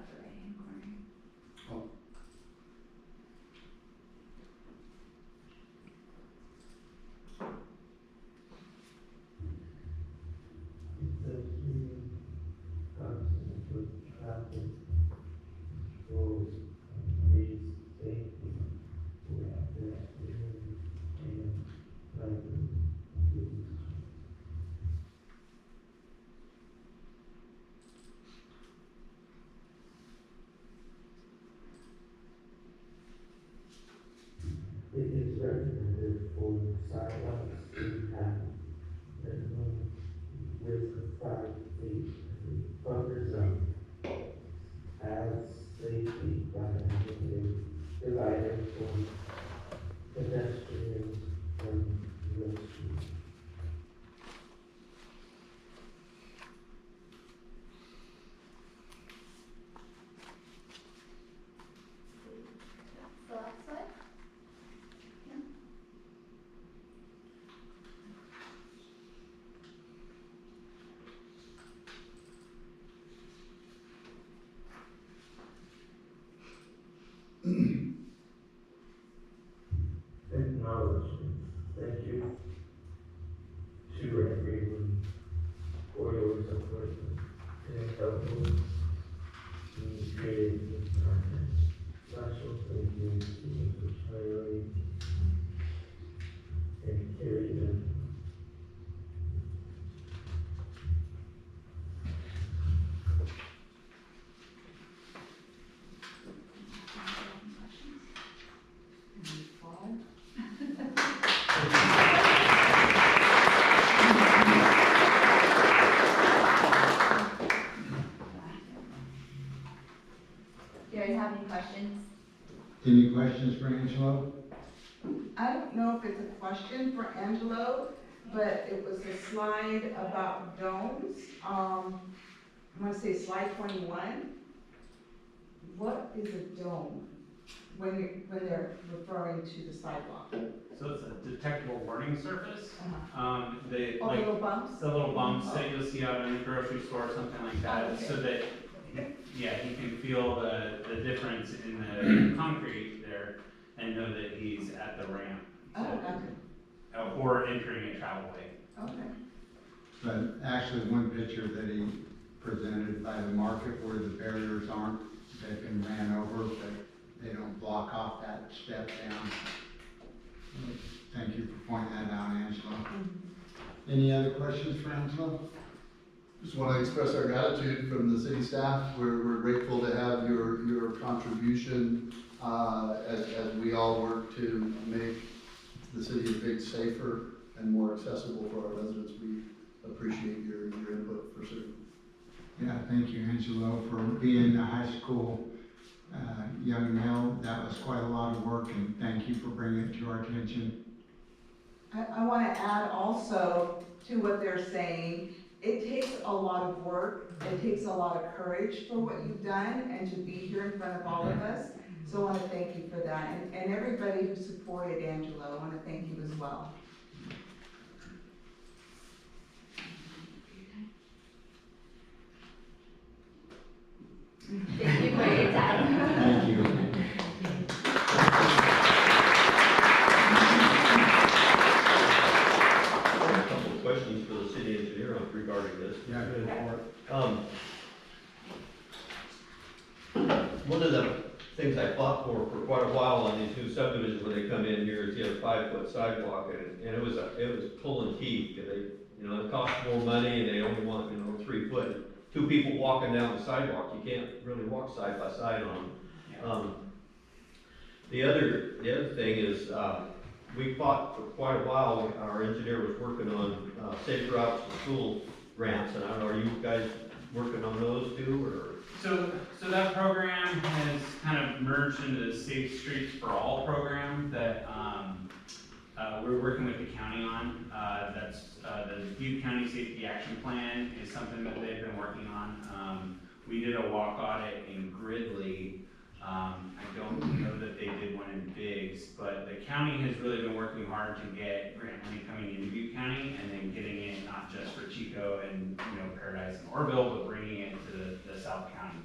upper right-hand corner. Oh. It is recommended for sidewalks to have minimum width of 5 feet. Buffer zone as safety by having a divider for pedestrians from the street. The last slide? Yeah. Acknowledgement. Thank you to everyone for your support and helping me create this content. Special thank you to Mr. Charlie and Carrie them. Do you guys have any questions? Any questions for Angelo? I don't know if it's a question for Angelo, but it was a slide about domes. I'm gonna say slide 21. What is a dome when they're referring to the sidewalk? So it's a detectable warning surface. Uh-huh. They Oh, like little bumps? the little bumps that you'll see out in the grocery store or something like that, Oh, okay. so that, yeah, he can feel the difference in the concrete there and know that he's at the ramp. Oh, gotcha. Or entering a travel way. Okay. But actually, one picture that he presented by the market where the barriers aren't, they've been ran over, but they don't block off that step down. Thank you for pointing that out, Angelo. Any other questions for Angelo? Just want to express our gratitude from the city staff. We're grateful to have your contribution as we all work to make the city of Big safer and more accessible for our residents. We appreciate your input for certain. Yeah, thank you, Angelo, for being a high school young male. That was quite a lot of work, and thank you for bringing it to our attention. I want to add also to what they're saying, it takes a lot of work, it takes a lot of courage for what you've done and to be here in front of all of us. So I want to thank you for that. And everybody who supported Angelo, I want to thank you as well. Thank you for your time. Thank you. A couple of questions for the city engineer regarding this. Yeah, good for it. One of the things I fought for quite a while on these new subdivisions when they come in here is you have a 5-foot sidewalk, and it was pulling teeth, because it costs more money, and they only want, 3 foot. 2 people walking down the sidewalk, you can't really walk side by side on them. The other thing is, we fought for quite a while. Our engineer was working on safe routes to school ramps, and I don't know, are you guys working on those too, or? So that program has kind of merged into the Safe Streets for All program that we're working with the county on. That's the Butte County Safety Action Plan is something that they've been working on. We did a walk audit in Gridley. I don't know that they did one in Biggs, but the county has really been working hard to get grant money coming into Butte County and then getting it not just for Chico and Paradise and Orville, but bringing it to the South County.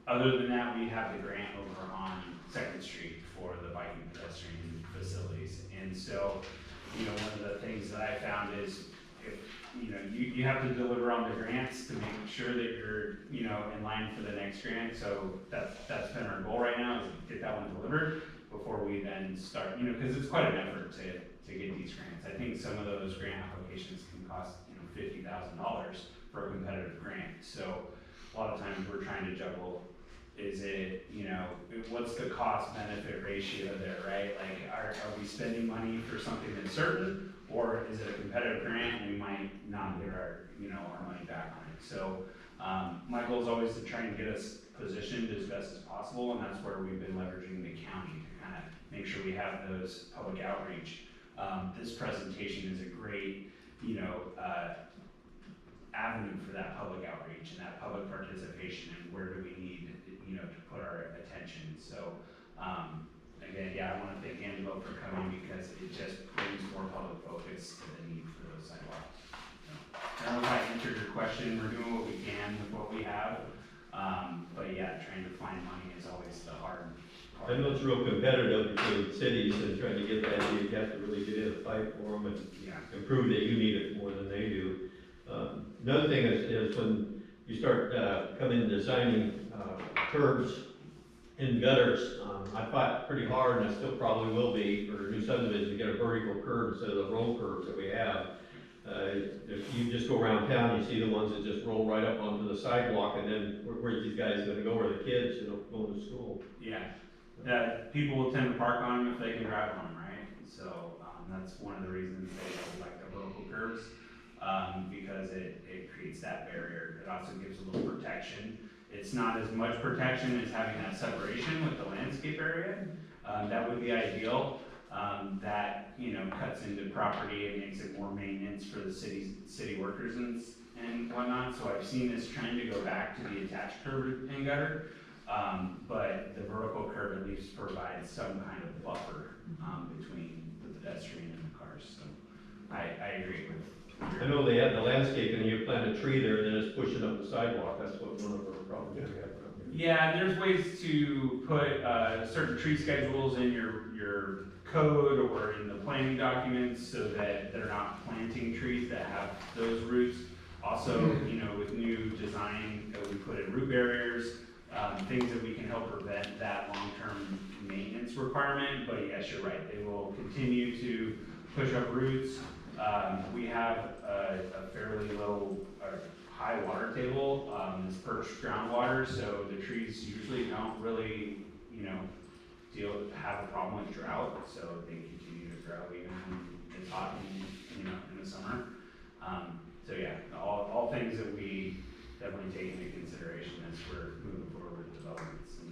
Other than that, we have the grant over on Second Street for the bike and pedestrian facilities. And so, you know, one of the things that I found is if, you know, you have to deliver on the grants to make sure that you're, you know, in line for the next grant. So that's been our goal right now, is to get that one delivered before we then start, you know, because it's quite an effort to get these grants. I think some of those grant applications can cost, you know, $50,000 for a competitive grant. So a lot of times we're trying to juggle, is it, you know, what's the cost benefit ratio there, right? Like, are we spending money for something that's certain, or is it a competitive grant and we might not get our, you know, our money back on it? So my goal is always to try and get us positioned as best as possible, and that's where we've been leveraging the county to kind of make sure we have those public outreach. This presentation is a great, you know, avenue for that public outreach and that public participation, and where do we need, you know, to put our attention. So again, yeah, I want to thank Angelo for coming, because it just brings more public focus to the need for those sidewalks. So, I don't know if I answered your question. We're doing what we can with what we have, but yeah, trying to find money is always the hard part. I know it's real competitive between cities, and trying to get that, you have to really get in and fight for them and Yeah. and prove that you need it more than they do. Another thing is when you start coming and designing curbs and gutters, I fought pretty hard, and I still probably will be, for new subdivisions, to get a vertical curb instead of the roll curbs that we have. If you just go around town, you see the ones that just roll right up onto the sidewalk, and then where's these guys gonna go, where the kids, you know, going to school? Yeah, that people will tend to park on them if they can drive on them, right? So, that's one of the reasons they like the vertical curbs, because it creates that barrier. It also gives a little protection. It's not as much protection as having that separation with the landscape area. That would be ideal. That, you know, cuts into property and makes it more maintenance for the city workers and whatnot. So I've seen this trend to go back to the attached curb and gutter. But the vertical curb at least provides some kind of buffer between the pedestrian and the cars. So I agree with. I know they have the landscape, and you plant a tree there, and then it's pushing up the sidewalk. That's what one of our problems we have around here. Yeah, and there's ways to put certain tree schedules in your code or in the planning documents so that they're not planting trees that have those roots. Also, you know, with new design, we put in root barriers, things that we can help prevent that long-term maintenance requirement. But yes, you're right, they will continue to push up roots. We have a fairly low, high water table, it's perched groundwater, so the trees usually don't really, you know, have a problem with drought, so they continue to grow even when it's hot in the summer. So yeah, all things that we definitely take into consideration as we're moving forward with developments. And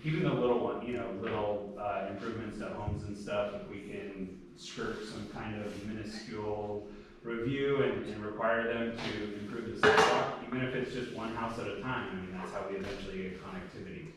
even the little one, you know, little improvements to homes and stuff, if we can skirt some kind of minuscule review and require them to improve the sidewalk, even if it's just one house at a time. I mean, that's how we eventually get connectivity.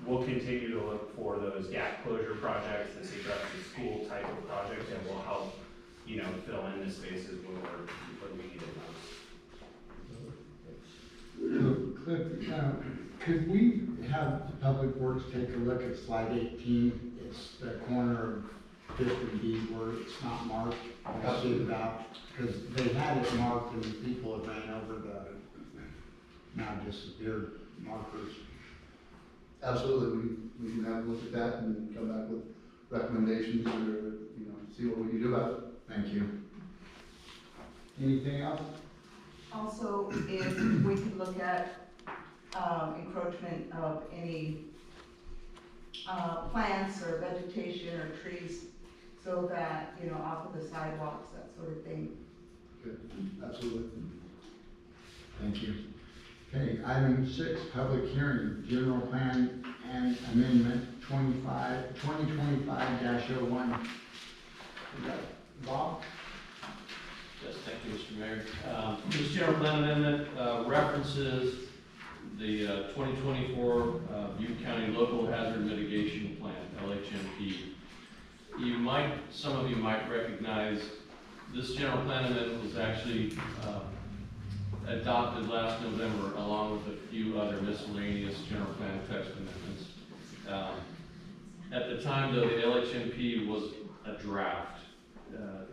We'll continue to look for those gap closure projects, the safe routes to school type of projects that will help, you know, fill in the spaces where we need it most. So Cliff, could we have the Public Works take a look at slide 18? It's the corner of Fifth and B where it's not marked. I see it out, because they had it marked and people have ran over the now disappeared markers. Absolutely, we can have a look at that and come back with recommendations, or, you know, see what we can do about it. Thank you. Anything else? Also, if we could look at encroachment of any plants or vegetation or trees, so that, you know, off of the sidewalks, that sort of thing. Good, absolutely. Thank you. Okay, item 6, public hearing, general plan and amendment 2025-01. Bob? Yes, thank you, Mr. Mayor. This general plan amendment references the 2024 Butte County Local Hazard Mitigation Plan, LHMP. Some of you might recognize this general plan amendment was actually adopted last November, along with a few other miscellaneous general plan text amendments. At the time, though, the LHMP was a draft.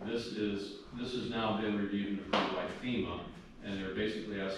This has now been reviewed and approved by FEMA, and they're basically asking